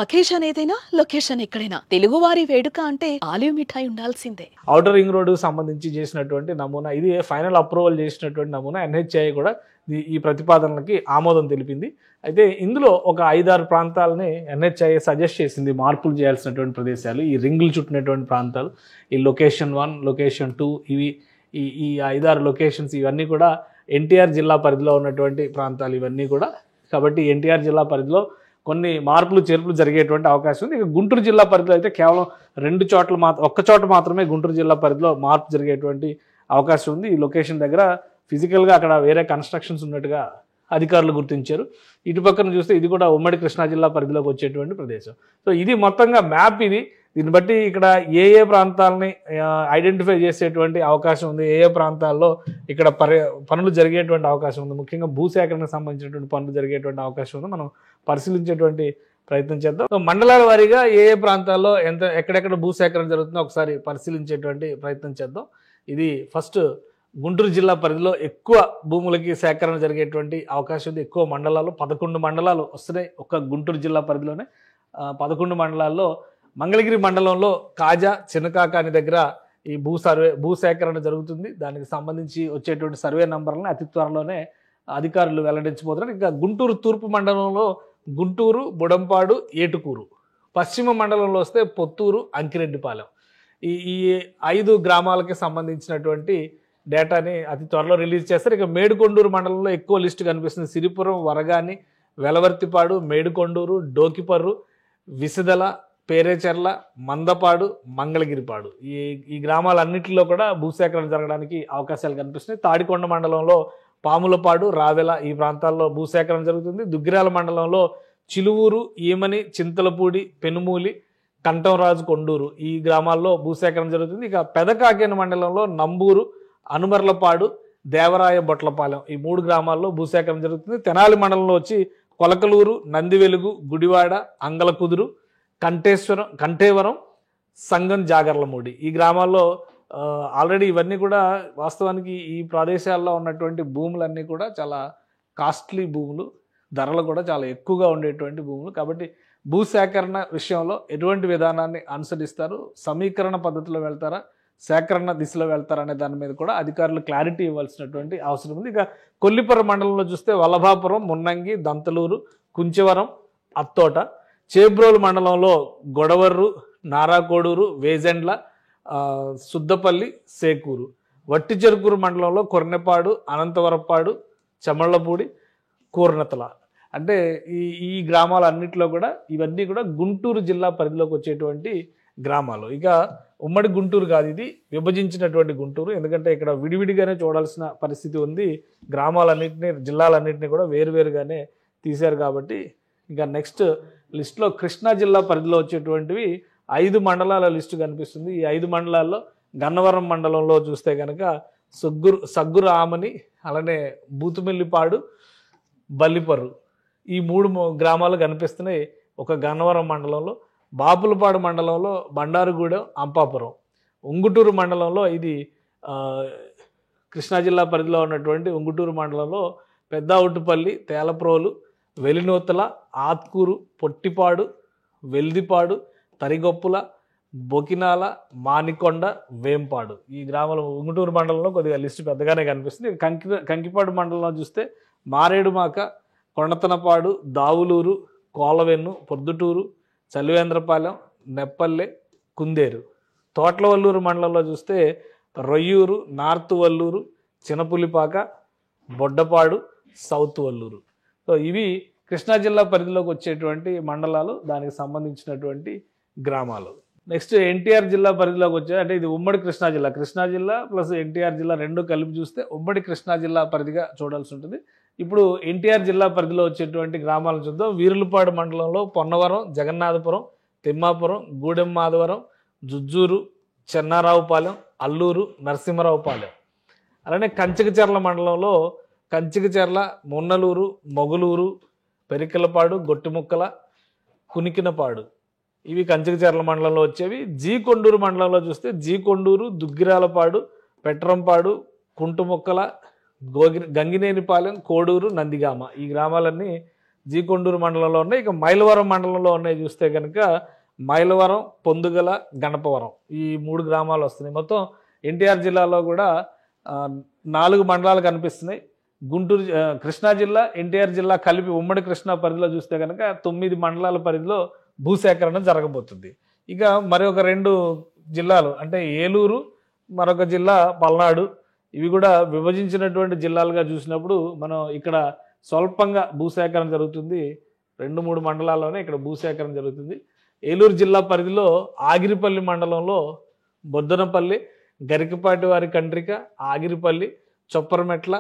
Occasion ఏదైనా location ఎక్కడైనా తెలుగువారి వేడుక అంటే ఆలివ్ మిఠాయి ఉండాల్సిందే. ఔటర్ రింగ్ రోడ్డుకు సంబంధించి చేసినటువంటి నమూనా ఇది ఫైనల్ అప్రూవల్ చేసినటువంటి నమూనా. ఎన్హెచ్ఐ కూడా ఈ ప్రతిపాదనలకి ఆమోదం తెలిపింది. అయితే ఇందులో ఒక 5-6 ప్రాంతాలని ఎన్హెచ్ఐ సజెస్ట్ చేసింది మార్పులు చేయాల్సినటువంటి ప్రదేశాలు, ఈ రింగులు చుట్టినటువంటి ప్రాంతాలు, ఈ లొకేషన్ 1, లొకేషన్ 2, ఇవి ఈ 5-6 లొకేషన్స్ ఇవన్నీ కూడా ఎన్టీఆర్ జిల్లా పరిధిలో ఉన్నటువంటి ప్రాంతాలు ఇవన్నీ కూడా. కాబట్టి ఎన్టీఆర్ జిల్లా పరిధిలో కొన్ని మార్పులు చేర్పులు జరిగేటువంటి అవకాశం ఉంది. ఇక గుంటూరు జిల్లా పరిధిలో అయితే కేవలం 2 చోట్ల ఒక్క చోట మాత్రమే గుంటూరు జిల్లా పరిధిలో మార్పు జరిగేటువంటి అవకాశం ఉంది. ఈ లొకేషన్ దగ్గర ఫిజికల్గా అక్కడ వేరే కన్స్ట్రక్షన్స్ ఉన్నట్టుగా అధికారులు గుర్తించారు. ఇటు పక్కన చూస్తే ఇది కూడా ఉమ్మడి కృష్ణా జిల్లా పరిధిలోకి వచ్చేటువంటి ప్రదేశం. సో ఇది మొత్తంగా మ్యాప్ ఇది. దీన్ని బట్టి ఇక్కడ ఏ ప్రాంతాలని ఐడెంటిఫై చేసేటువంటి అవకాశం ఉంది, ఏ ప్రాంతాల్లో ఇక్కడ పనులు జరిగేటువంటి అవకాశం ఉంది, ముఖ్యంగా భూసేకరణకు సంబంధించినటువంటి పనులు జరిగేటువంటి అవకాశం ఉంది, మనం పరిశీలించేటువంటి ప్రయత్నం చేద్దాం. సో మండలాల వారీగా ఏ ప్రాంతాల్లో ఎక్కడెక్కడ భూసేకరణ జరుగుతుందో ఒకసారి పరిశీలించేటువంటి ప్రయత్నం చేద్దాం. ఇది ఫస్ట్ గుంటూరు జిల్లా పరిధిలో ఎక్కువ భూములకి సేకరణ జరిగేటువంటి అవకాశం ఉంది. ఎక్కువ మండలాలు 11 మండలాలు వస్తున్నాయి ఒక్క గుంటూరు జిల్లా పరిధిలోనే. 11 మండలాల్లో మంగళగిరి మండలంలో కాజా చిన్నకాకాని దగ్గర ఈ భూసేకరణ జరుగుతుంది. దానికి సంబంధించి వచ్చేటువంటి సర్వే నంబర్లను అతి త్వరలోనే అధికారులు వెల్లడించబోతున్నారు. ఇంకా గుంటూరు తూర్పు మండలంలో గుంటూరు, బుడంపాడు, ఏటుకూరు, పశ్చిమ మండలంలో వస్తే పొత్తూరు, అంకిరెడ్డిపాలెం, ఈ 5 గ్రామాలకి సంబంధించినటువంటి డేటాని అతి త్వరలో రిలీజ్ చేస్తారు. ఇక మేడుకొండూరు మండలంలో ఎక్కువ లిస్టు కనిపిస్తుంది. సిరిపురం, వరగాని, వెలవర్తిపాడు, మేడుకొండూరు, డోకిపర్రు, విసిదల, పేరేచెర్ల, మందపాడు, మంగళగిరిపాడు, ఈ గ్రామాలన్నింటిలో కూడా భూసేకరణ జరగడానికి అవకాశాలు కనిపిస్తున్నాయి. తాడికొండ మండలంలో పాములపాడు, రావెల ఈ ప్రాంతాల్లో భూసేకరణ జరుగుతుంది. దుగ్గిరాల మండలంలో చిలువూరు, ఈమని, చింతలపూడి, పెనుమూలి, కంఠంరాజు, కొండూరు ఈ గ్రామాల్లో భూసేకరణ జరుగుతుంది. ఇక పెదకాకేన మండలంలో నంబూరు, అనుమర్లపాడు, దేవరాయ, బొట్లపాలెం ఈ 3 గ్రామాల్లో భూసేకరణ జరుగుతుంది. తెనాలి మండలంలో వచ్చి కొలకలూరు, నందివెలుగు, గుడివాడ, అంగలకుదురు, కంఠేవరం, సంగం, జాగర్లమూడి ఈ గ్రామాల్లో ఆల్రెడీ ఇవన్నీ కూడా వాస్తవానికి ఈ ప్రదేశాల్లో ఉన్నటువంటి భూములన్నీ కూడా చాలా కాస్ట్లీ భూములు, ధరలు కూడా చాలా ఎక్కువగా ఉండేటువంటి భూములు. కాబట్టి భూసేకరణ విషయంలో ఎటువంటి విధానాన్ని అనుసరిస్తారు, సమీకరణ పద్ధతిలో వెళ్తారా, సేకరణ దిశలో వెళ్తారా అనే దాని మీద కూడా అధికారులు క్లారిటీ ఇవ్వాల్సినటువంటి అవసరం ఉంది. ఇక కొల్లిపర మండలంలో చూస్తే వల్లభాపురం, మున్నంగి, దంతలూరు, కుంచవరం, అత్తోట, చేబ్రోలు మండలంలో గొడవర్రు, నారాకోడూరు, వేజెండ్ల, సుద్దపల్లి, సేకూరు, వట్టిచెరుకూరు మండలంలో కొర్నెపాడు, అనంతవరపాడు, చెమళ్లపూడి, కూర్నతల అంటే ఈ గ్రామాలన్నింటిలో కూడా ఇవన్నీ కూడా గుంటూరు జిల్లా పరిధిలోకి వచ్చేటువంటి గ్రామాలు. ఇక ఉమ్మడి గుంటూరు కాదు, ఇది విభజించినటువంటి గుంటూరు. ఎందుకంటే ఇక్కడ విడివిడిగానే చూడాల్సిన పరిస్థితి ఉంది. గ్రామాలన్నింటినీ, జిల్లాలన్నింటినీ కూడా వేరువేరుగానే తీశారు. కాబట్టి ఇంకా నెక్స్ట్ లిస్టులో కృష్ణా జిల్లా పరిధిలో వచ్చేటువంటివి 5 మండలాల లిస్టు కనిపిస్తుంది. ఈ 5 మండలాల్లో గన్నవరం మండలంలో చూస్తే కనుక సగ్గురు ఆమని, అలానే బూతుమెల్లిపాడు, బల్లిపర్రు ఈ 3 గ్రామాలు కనిపిస్తున్నాయి ఒక గన్నవరం మండలంలో. బాపులపాడు మండలంలో బండారుగూడెం, అంపాపురం, ఉంగుటూరు మండలంలో ఇది కృష్ణా జిల్లా పరిధిలో ఉన్నటువంటి ఉంగుటూరు మండలంలో పెద్దావుట్టుపల్లి, తేలప్రోలు, వెలినూతల, ఆత్కూరు, పొట్టిపాడు, వెల్దిపాడు, తరిగొప్పుల, బొకినాల, మానికొండ, వేంపాడు ఈ గ్రామాలు ఉంగుటూరు మండలంలో కొద్దిగా లిస్టు పెద్దగానే కనిపిస్తుంది. కంకిపాడు మండలంలో చూస్తే మారేడుమాక, కొండతనపాడు, దావులూరు, కోలవెన్ను, పొద్దుటూరు, చలివేంద్రపాలెం, నెప్పల్లె, కుందేరు. తోట్లవల్లూరు మండలంలో చూస్తే Royyuru, north Valluru, Chinapulipaka, Boddapadu, south Valluru. So ఇవి కృష్ణా జిల్లా పరిధిలోకి వచ్చేటువంటి మండలాలు, దానికి సంబంధించినటువంటి గ్రామాలు. నెక్స్ట్ ఎన్టీఆర్ జిల్లా పరిధిలోకి వచ్చే, అంటే ఇది ఉమ్మడి కృష్ణా జిల్లా ప్లస్ ఎన్టీఆర్ జిల్లా 2 కలిపి చూస్తే ఉమ్మడి కృష్ణా జిల్లా పరిధిగా చూడాల్సి ఉంటుంది. ఇప్పుడు ఎన్టీఆర్ జిల్లా పరిధిలో వచ్చేటువంటి గ్రామాలను చూద్దాం. వీరులపాడు మండలంలో పొన్నవరం, జగన్నాథపురం, తిమ్మాపురం, గూడెం మాధవరం, జుజ్జూరు, చెన్నారావుపాలెం, అల్లూరు, నరసింహరావుపాలెం. అలానే కంచికచెర్ల మండలంలో కంచికచెర్ల, మున్నలూరు, మొగలూరు, పెరికలపాడు, గొట్టిముక్కల, కునికినపాడు ఇవి కంచికచెర్ల మండలంలో వచ్చేవి. కొండూరు మండలంలో చూస్తే కొండూరు, దుగ్గిరాలపాడు, పెట్రంపాడు, కుంటుముక్కల, గంగినేనిపాలెం, కోడూరు, నందిగామ ఈ గ్రామాలన్నీ జీకొండూరు మండలంలో ఉన్నాయి. ఇక మైలవరం మండలంలో ఉన్నాయి చూస్తే కనుక మైలవరం, పొందుగల, గణపవరం ఈ 3 గ్రామాలు వస్తున్నాయి. మొత్తం ఎన్టీఆర్ జిల్లాలో కూడా 4 మండలాలు కనిపిస్తున్నాయి. గుంటూరు, కృష్ణా జిల్లా, ఎన్టీఆర్ జిల్లా కలిపి ఉమ్మడి కృష్ణా పరిధిలో చూస్తే కనుక 9 మండలాల పరిధిలో భూసేకరణ జరగబోతుంది. ఇక మరొక 2 జిల్లాలు అంటే ఏలూరు, మరొక జిల్లా పల్నాడు, ఇవి కూడా విభజించినటువంటి జిల్లాలుగా చూసినప్పుడు మనం ఇక్కడ స్వల్పంగా భూసేకరణ జరుగుతుంది. 2-3 మండలాల్లోనే ఇక్కడ భూసేకరణ జరుగుతుంది. ఏలూరు జిల్లా పరిధిలో ఆగిరిపల్లి మండలంలో బొద్దనపల్లి, గరికపాటి వారి కండ్రిక, ఆగిరిపల్లి, చొప్పరమెట్ల,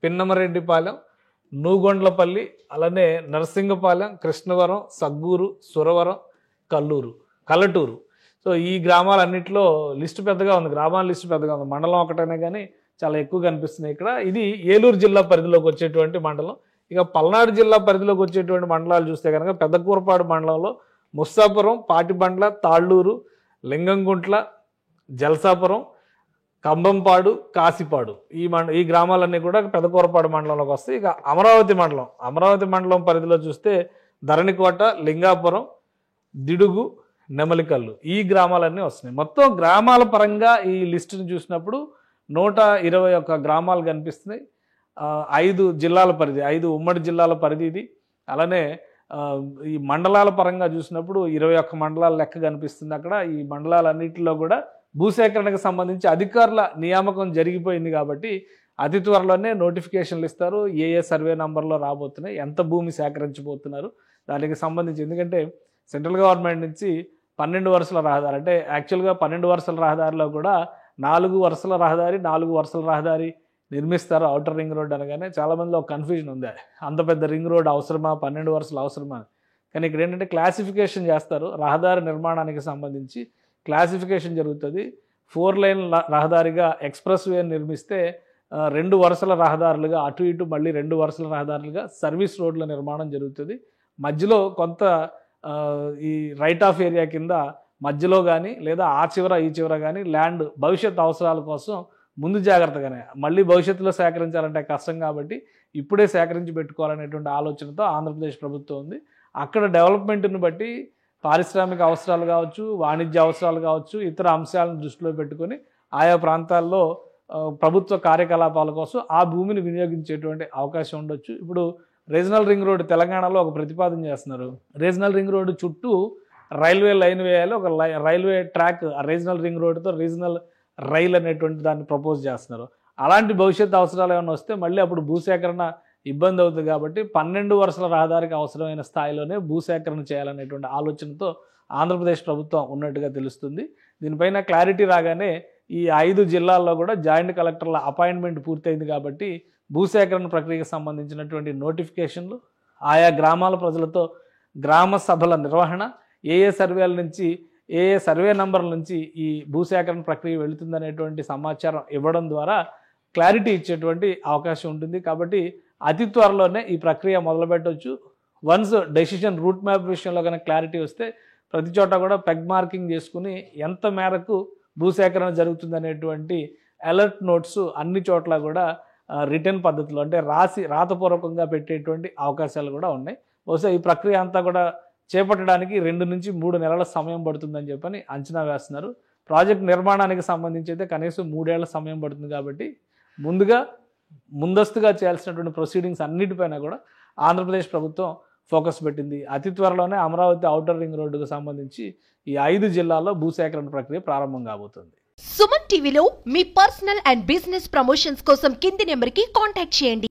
పిన్నమరెడ్డిపాలెం, నూగొండ్లపల్లి, అలానే నరసింగపాలెం, కృష్ణవరం, సగ్గూరు, సురవరం, కల్లటూరు. సో ఈ గ్రామాలన్నింటిలో లిస్టు పెద్దగా ఉంది, గ్రామాల లిస్టు పెద్దగా ఉంది. మండలం ఒకటైనా కానీ చాలా ఎక్కువ కనిపిస్తున్నాయి ఇక్కడ. ఇది ఏలూరు జిల్లా పరిధిలోకి వచ్చేటువంటి మండలం. ఇక పల్నాడు జిల్లా పరిధిలోకి వచ్చేటువంటి మండలాలు చూస్తే కనుక పెద్దకూరపాడు మండలంలో ముస్సాపురం, పాటిబండ్ల, తాళ్ళూరు, లింగంగుంట్ల, జలసాపురం, కంబంపాడు, కాసిపాడు ఈ గ్రామాలన్నీ కూడా పెద్దకూరపాడు మండలంలోకి వస్తాయి. ఇక అమరావతి మండలం పరిధిలో చూస్తే ధరణికోట, లింగాపురం, దిడుగు, నెమలికల్లు ఈ గ్రామాలన్నీ వస్తున్నాయి. మొత్తం గ్రామాల పరంగా ఈ లిస్టును చూసినప్పుడు 121 గ్రామాలు కనిపిస్తున్నాయి. 5 జిల్లాల పరిధి, 5 ఉమ్మడి జిల్లాల పరిధి ఇది. అలానే ఈ మండలాల పరంగా చూసినప్పుడు 21 మండలాల లెక్క కనిపిస్తుంది అక్కడ. ఈ మండలాలన్నింటిలో కూడా భూసేకరణకు సంబంధించి అధికారుల నియామకం జరిగిపోయింది కాబట్టి అతి త్వరలోనే నోటిఫికేషన్లు ఇస్తారు. ఏ సర్వే నంబర్లో రాబోతున్నాయి, ఎంత భూమి సేకరించబోతున్నారు దానికి సంబంధించి. ఎందుకంటే సెంట్రల్ గవర్నమెంట్ నుంచి 12 వరుసల రహదారి, అంటే యాక్చువల్గా 12 వరుసల రహదారిలో కూడా 4 వరుసల రహదారి నిర్మిస్తారు. ఔటర్ రింగ్ రోడ్ అనగానే చాలామందిలో ఒక కన్ఫ్యూజన్ ఉంది, అంత పెద్ద రింగ్ రోడ్ అవసరమా, 12 వరుసలు అవసరమా. కానీ ఇక్కడ ఏంటంటే క్లాసిఫికేషన్ చేస్తారు. రహదారి నిర్మాణానికి సంబంధించి క్లాసిఫికేషన్ జరుగుతుంది. 4 లైన్ రహదారిగా ఎక్స్ప్రెస్ వేని నిర్మిస్తే 2 వరుసల రహదారులుగా అటు ఇటు మళ్ళీ 2 వరుసల రహదారులుగా సర్వీస్ రోడ్ల నిర్మాణం జరుగుతుంది. మధ్యలో కొంత ఈ రైట్ ఆఫ్ ఏరియా కింద మధ్యలో కానీ లేదా ఆ చివర ఈ చివర కానీ ల్యాండ్ భవిష్యత్ అవసరాల కోసం ముందు జాగ్రత్తగానే, మళ్ళీ భవిష్యత్తులో సేకరించాలంటే కష్టం కాబట్టి ఇప్పుడే సేకరించి పెట్టుకోవాలనేటువంటి ఆలోచనతో ఆంధ్రప్రదేశ్ ప్రభుత్వం ఉంది. అక్కడ డెవలప్మెంట్ని బట్టి పారిశ్రామిక అవసరాలు కావచ్చు, వాణిజ్య అవసరాలు కావచ్చు, ఇతర అంశాలను దృష్టిలో పెట్టుకొని ఆయా ప్రాంతాల్లో ప్రభుత్వ కార్యకలాపాల కోసం ఆ భూమిని వినియోగించేటువంటి అవకాశం ఉండొచ్చు. ఇప్పుడు రీజనల్ రింగ్ రోడ్ తెలంగాణలో ఒక ప్రతిపాదన చేస్తున్నారు. రీజనల్ రింగ్ రోడ్డు చుట్టూ రైల్వే లైన్ వేయాలి, ఒక రైల్వే ట్రాక్ ఆ రీజనల్ రింగ్ రోడ్డుతో రీజనల్ రైల్ అనేటువంటి దాన్ని ప్రపోజ్ చేస్తున్నారు. అలాంటి భవిష్యత్ అవసరాలు ఏమైనా వస్తే మళ్ళీ అప్పుడు భూసేకరణ ఇబ్బంది అవుతుంది కాబట్టి 12 వరుసల రహదారికి అవసరమైన స్థాయిలోనే భూసేకరణ చేయాలనేటువంటి ఆలోచనతో ఆంధ్రప్రదేశ్ ప్రభుత్వం ఉన్నట్టుగా తెలుస్తుంది. దీనిపైన క్లారిటీ రాగానే ఈ 5 జిల్లాల్లో కూడా జాయింట్ కలెక్టర్ల అపాయింట్మెంట్ పూర్తయింది కాబట్టి భూసేకరణ ప్రక్రియకు సంబంధించినటువంటి నోటిఫికేషన్లు, ఆయా గ్రామాల ప్రజలతో గ్రామ సభల నిర్వహణ, ఏ సర్వేల నుంచి ఏ సర్వే నంబర్ల నుంచి ఈ భూసేకరణ ప్రక్రియ వెళుతుందనేటువంటి సమాచారం ఇవ్వడం ద్వారా క్లారిటీ ఇచ్చేటువంటి అవకాశం ఉంటుంది. కాబట్టి అతి త్వరలోనే ఈ ప్రక్రియ మొదలుపెట్టవచ్చు. వన్స్ డెసిషన్ రూట్ మ్యాప్ విషయంలో కనుక క్లారిటీ వస్తే ప్రతి చోట కూడా పెగ్ మార్కింగ్ చేసుకుని ఎంత మేరకు భూసేకరణ జరుగుతుందనేటువంటి అలర్ట్ నోట్స్ అన్ని చోట్ల కూడా రిటర్న్ పద్ధతిలో అంటే రాతపూర్వకంగా పెట్టేటువంటి అవకాశాలు కూడా ఉన్నాయి. బహుశా ఈ ప్రక్రియ అంతా కూడా చేపట్టడానికి 2 నుంచి 3 నెలల సమయం పడుతుందని చెప్పని అంచనా వేస్తున్నారు. ప్రాజెక్ట్ నిర్మాణానికి సంబంధించి అయితే కనీసం 3 ఏళ్ల సమయం పడుతుంది కాబట్టి ముందస్తుగా చేయాల్సినటువంటి ప్రొసీడింగ్స్ అన్నిటిపైన కూడా ఆంధ్రప్రదేశ్ ప్రభుత్వం ఫోకస్ పెట్టింది. అతి త్వరలోనే అమరావతి ఔటర్ రింగ్ రోడ్డుకు సంబంధించి ఈ 5 జిల్లాల్లో భూసేకరణ ప్రక్రియ ప్రారంభం కాబోతుంది. సుమన్ టీవీలో మీ పర్సనల్ అండ్ బిజినెస్ ప్రమోషన్స్ కోసం కింది నెంబర్కి కాంటాక్ట్ చేయండి.